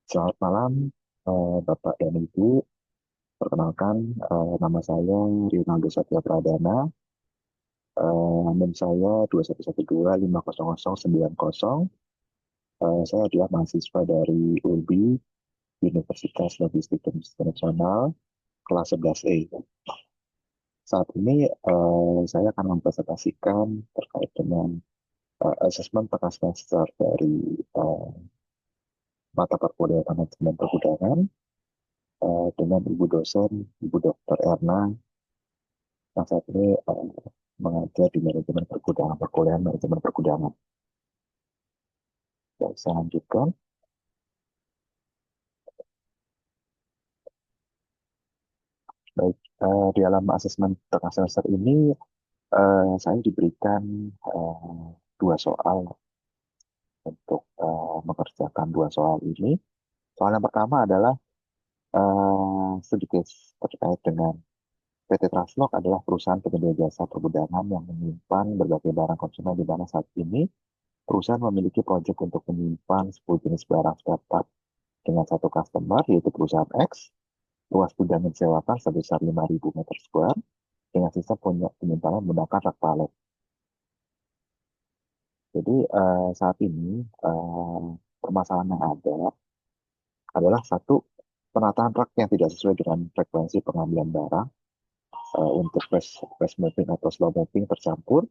Selamat malam, Bapak dan Ibu. Perkenalkan, nama saya Rinaldo Satya Pradana. NIM saya 211250090. Saya adalah mahasiswa dari ULBI, Universitas Logistik dan Internasional, kelas 11E. Saat ini saya akan mempresentasikan terkait dengan asesmen tengah semester dari eh, mata perkuliahan manajemen pergudangan dengan Ibu dosen, Ibu Dr. Erna, yang saat ini mengajar di manajemen pergudangan, perkuliahan manajemen pergudangan. Ya, saya lanjutkan. Baik, di dalam asesmen tengah semester ini, saya diberikan eh, dua soal untuk mengerjakan dua soal ini. Soal yang pertama adalah sedikit terkait dengan PT Translog adalah perusahaan penyedia jasa pergudangan yang menyimpan berbagai barang konsumen di mana saat ini perusahaan memiliki proyek untuk menyimpan 10 jenis barang spare part dengan satu customer, yaitu perusahaan X. Luas gudang yang disewakan sebesar 5.000 meter square dengan sistem penyimpanan menggunakan rak palet. Jadi saat ini permasalahan yang ada adalah satu, penataan rak yang tidak sesuai dengan frekuensi pengambilan barang untuk fast moving atau slow moving tercampur.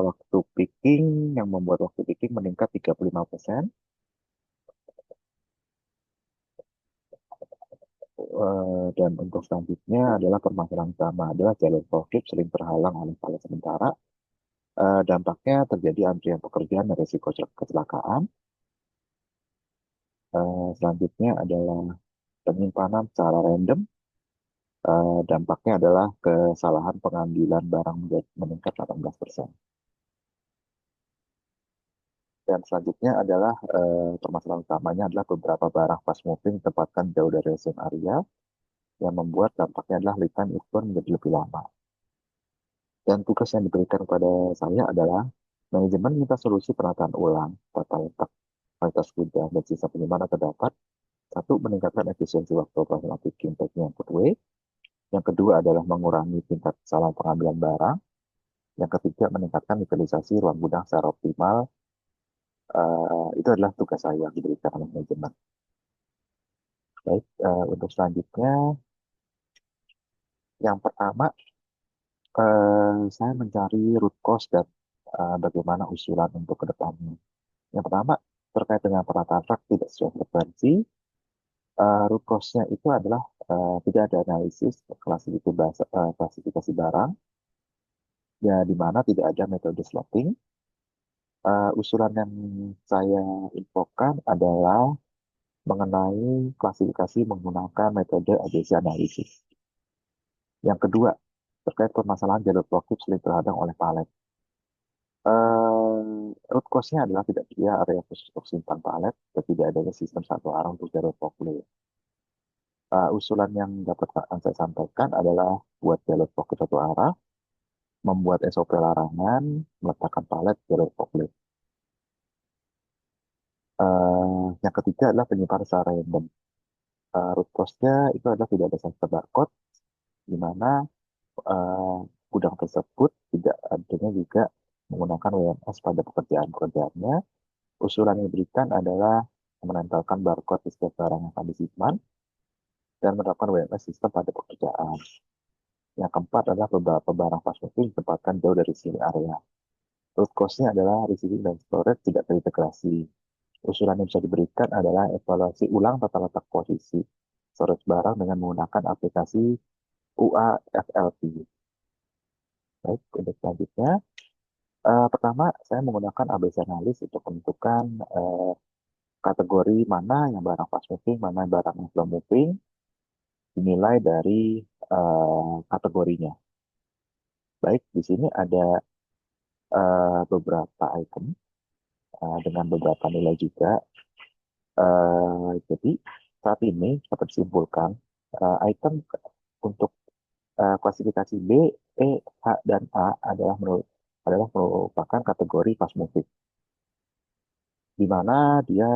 Waktu picking yang membuat waktu picking meningkat 35%. Dan untuk selanjutnya adalah permasalahan utama adalah jalur profit sering terhalang oleh palet sementara. Dampaknya terjadi antrian pekerjaan dan risiko kecelakaan. Selanjutnya adalah penyimpanan secara random. Dampaknya adalah kesalahan pengambilan barang meningkat 18%. Dan selanjutnya adalah permasalahan utamanya adalah beberapa barang fast moving ditempatkan jauh dari rest area yang membuat dampaknya adalah lead time itu menjadi lebih lama. Dan tugas yang diberikan kepada saya adalah manajemen minta solusi penataan ulang tata letak kualitas gudang dan sisa penyimpanan terdapat. Satu, meningkatkan efisiensi waktu operasional picking, packing, and put away. Yang kedua adalah mengurangi tingkat kesalahan pengambilan barang. Yang ketiga, meningkatkan utilisasi ruang gudang secara optimal. Itu adalah tugas saya yang diberikan oleh manajemen. Baik, untuk selanjutnya, yang pertama, saya mencari root cause dan bagaimana usulan untuk ke depannya. Yang pertama, terkait dengan penataan rak tidak sesuai frekuensi. Root cause-nya itu adalah tidak ada analisis klasifikasi barang, ya di mana tidak ada metode slotting. Usulan yang saya infokan adalah mengenai klasifikasi menggunakan metode ABC analisis. Yang kedua, terkait permasalahan jalur blokir sering terhadang oleh palet. Root cause-nya adalah tidak dia area khusus untuk simpan palet dan tidak adanya sistem satu arah untuk jalur blokir. Usulan yang dapat saya sampaikan adalah buat jalur blokir satu arah, membuat SOP larangan, meletakkan palet jalur blokir. Yang ketiga adalah penyimpanan secara random. Root cause-nya itu adalah tidak ada sensor barcode, di mana uh, gudang tersebut tidak adanya juga menggunakan WMS pada pekerjaan-pekerjaannya. Usulan yang diberikan adalah menempelkan barcode di setiap barang yang akan disimpan dan menerapkan WMS sistem pada pekerjaan. Yang keempat adalah beberapa barang fast moving ditempatkan jauh dari sini area. Root cause-nya adalah receiving dan storage tidak terintegrasi. Usulan yang bisa diberikan adalah evaluasi ulang tata letak posisi storage barang dengan menggunakan aplikasi UAFLP. Baik, untuk selanjutnya, pertama saya menggunakan ABC analis untuk menentukan kategori mana yang barang fast moving, mana yang barang yang slow moving, dinilai dari kategorinya. Baik, di sini ada beberapa item dengan beberapa nilai juga. Jadi saat ini dapat disimpulkan item untuk klasifikasi B, E, H, dan A adalah merupakan kategori fast moving. di mana dia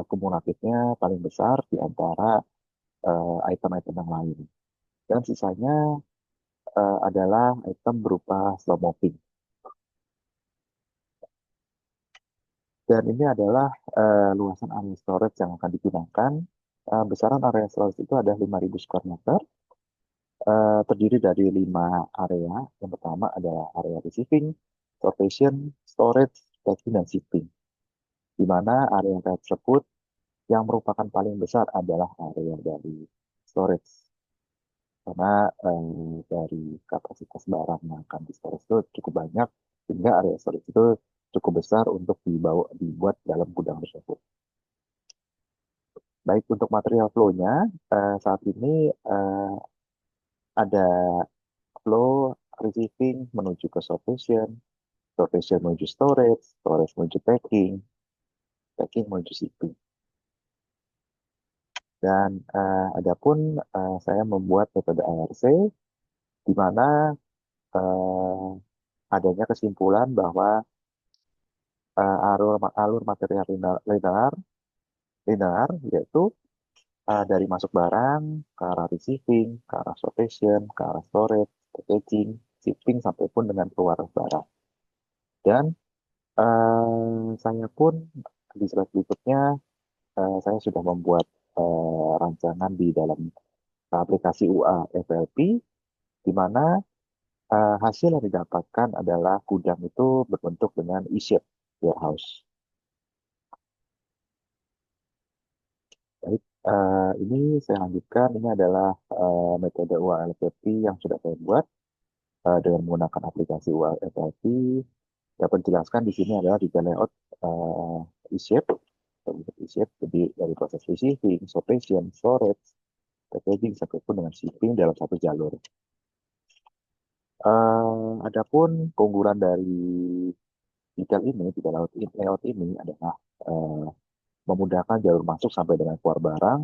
kumulatifnya paling besar di antara item-item yang lain. Dan sisanya adalah item berupa slow moving. Dan ini adalah luasan area storage yang akan digunakan. Besaran area storage itu ada 5.000 square meter, terdiri dari 5 area. Yang pertama adalah area receiving, sortation, storage, packing, dan shipping. Di mana area tersebut yang merupakan paling besar adalah area dari storage. Karena dari kapasitas barang yang akan di storage itu cukup banyak, sehingga area storage itu cukup besar untuk dibuat dalam gudang tersebut. Baik untuk material flow-nya, saat ini eh, ada flow receiving menuju ke sortation, sortation menuju storage, storage menuju packing, packing menuju shipping. Dan adapun saya membuat metode ARC, di mana eh, adanya kesimpulan bahwa alur material linear yaitu dari masuk barang ke arah receiving, ke arah sortation, ke arah storage, packaging, shipping, sampai pun dengan keluar barang. Dan saya pun di slide berikutnya, saya sudah membuat rancangan di dalam aplikasi UA FLP, di mana hasil yang didapatkan adalah gudang itu berbentuk dengan E-shape warehouse. Baik, ini saya lanjutkan. Ini adalah metode UA FLP yang sudah saya buat dengan menggunakan aplikasi UA FLP. Dapat dijelaskan di sini adalah detail layout E-shape, E-shape, jadi dari proses receiving, sortation, storage, packaging, sampai pun dengan shipping dalam satu jalur. Adapun keunggulan dari detail ini, detail layout ini adalah uh, memudahkan jalur masuk sampai dengan keluar barang,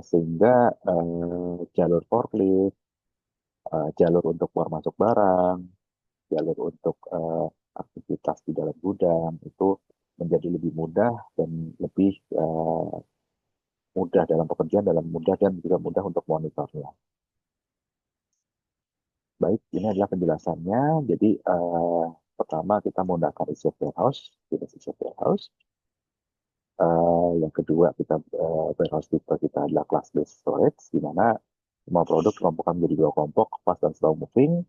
sehingga jalur forklift, jalur untuk keluar masuk barang, jalur untuk aktivitas di dalam gudang itu menjadi lebih mudah dan lebih mudah dalam pekerjaan, dalam mudah dan juga mudah untuk monitornya. Baik, ini adalah penjelasannya. Jadi pertama kita menggunakan reserve warehouse, reserve warehouse. Yang kedua kita warehouse tipe kita adalah class based storage, di mana semua produk dikelompokkan menjadi dua kelompok, fast dan slow moving.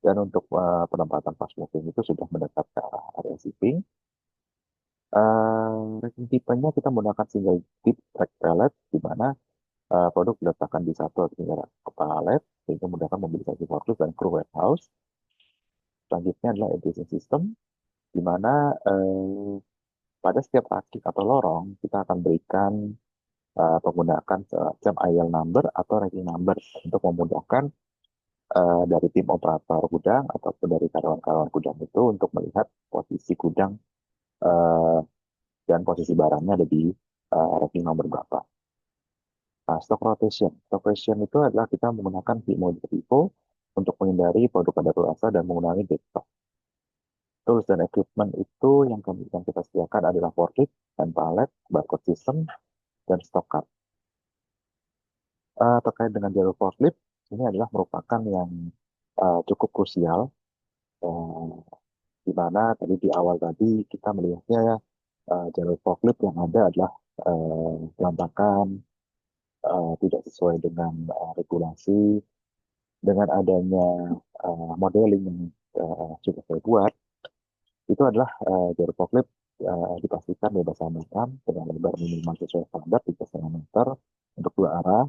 Dan untuk penempatan fast moving itu sudah mendekat ke arah area shipping. Racking tipenya kita menggunakan single tip track pallet, di mana produk diletakkan di satu atau tiga pallet, sehingga memudahkan mobilisasi forklift dan kru warehouse. Selanjutnya adalah education system, di mana pada setiap rakit atau lorong kita akan berikan menggunakan semacam aisle number atau racking number untuk memudahkan dari tim operator gudang ataupun dari karyawan-karyawan gudang itu untuk melihat posisi gudang uh, dan posisi barangnya ada di racking nomor berapa. Nah, stock rotation. Stock rotation itu adalah kita menggunakan mode FIFO untuk menghindari produk kadaluarsa dan mengurangi dead stock. Tools dan equipment itu yang kita sediakan adalah forklift dan pallet, barcode system, dan stock card. Terkait dengan jalur forklift, ini adalah merupakan yang cukup krusial, di mana tadi di awal tadi kita melihatnya jalur forklift yang ada adalah penampakan tidak sesuai dengan regulasi. Dengan adanya modeling yang sudah saya buat, itu adalah jalur forklift dipastikan bebas hambatan dengan lebar minimal sesuai standar 3,5 meter untuk dua arah,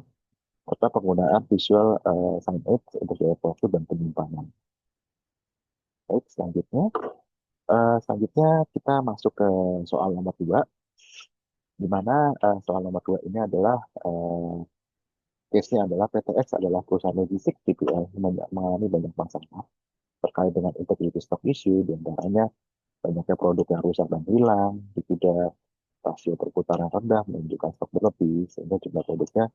serta penggunaan visual sign aids untuk jalur forklift dan penyimpanan. Baik, selanjutnya kita masuk ke soal nomor 2, di mana soal nomor 2 ini adalah case-nya adalah PTX adalah perusahaan logistik TPL yang mengalami banyak masalah terkait dengan integrity stock issue, di antaranya banyaknya produk yang rusak dan hilang, juga rasio perputaran rendah menunjukkan stok berlebih, sehingga jumlah produknya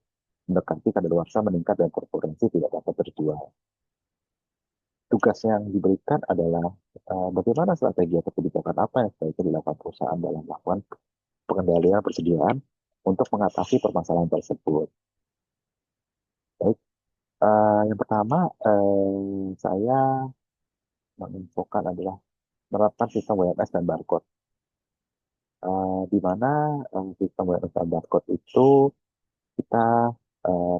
mendekati kadaluarsa meningkat dan konkurensi tidak dapat terjual. tugas yang diberikan adalah bagaimana strategi atau kebijakan apa yang sebaiknya dilakukan perusahaan dalam melakukan pengendalian persediaan untuk mengatasi permasalahan tersebut. Baik, yang pertama saya menginfokan adalah menerapkan sistem WMS dan barcode. Di mana sistem WMS dan barcode itu kita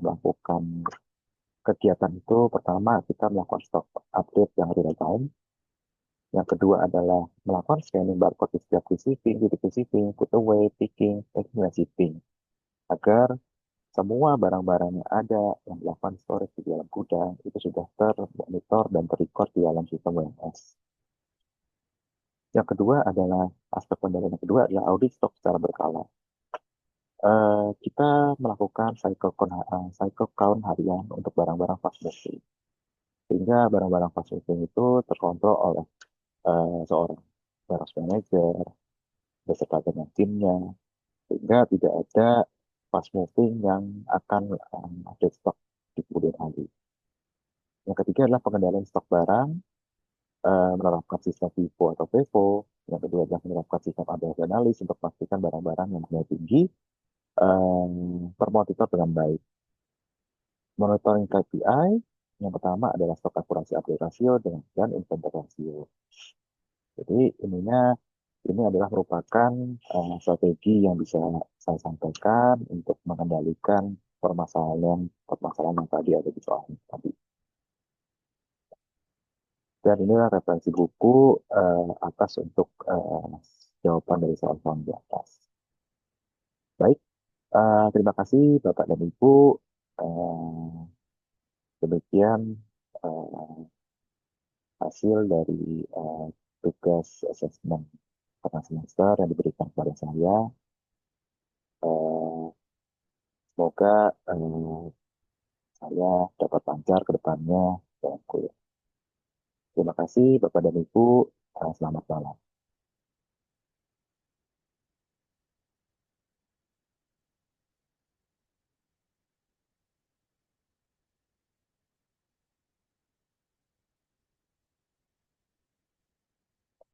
melakukan kegiatan itu pertama kita melakukan stok update yang real time. Yang kedua adalah melakukan scanning barcode di setiap receiving, titik receiving, put away, picking, packing, dan shipping. Agar semua barang-barang yang ada yang dilakukan storage di dalam gudang itu sudah termonitor dan terrecord di dalam sistem WMS. Yang kedua adalah aspek pengendalian yang kedua adalah audit stok secara berkala. Kita melakukan cycle count harian untuk barang-barang fast moving. Sehingga barang-barang fast moving itu terkontrol oleh seorang warehouse manager beserta dengan timnya. Sehingga tidak ada fast moving yang akan ada stok di kemudian hari. Yang ketiga adalah pengendalian stok barang, menerapkan sistem FIFO atau FIFO. Yang kedua adalah menerapkan sistem ABS analis untuk memastikan barang-barang yang nilai tinggi termonitor dengan baik. Monitoring KPI, yang pertama adalah stok akurasi update rasio dan inventory rasio. Jadi ini adalah merupakan strategi yang bisa saya sampaikan untuk mengendalikan permasalahan yang tadi ada di soal ini tadi. Dan inilah referensi buku atas untuk jawaban dari soal-soal di atas. Baik, terima kasih Bapak dan Ibu. Uh, Demikian uh, hasil dari tugas asesmen tengah semester yang diberikan kepada saya. Uh, Semoga saya dapat lancar ke depannya dalam kuliah. Terima kasih Bapak dan Ibu. Selamat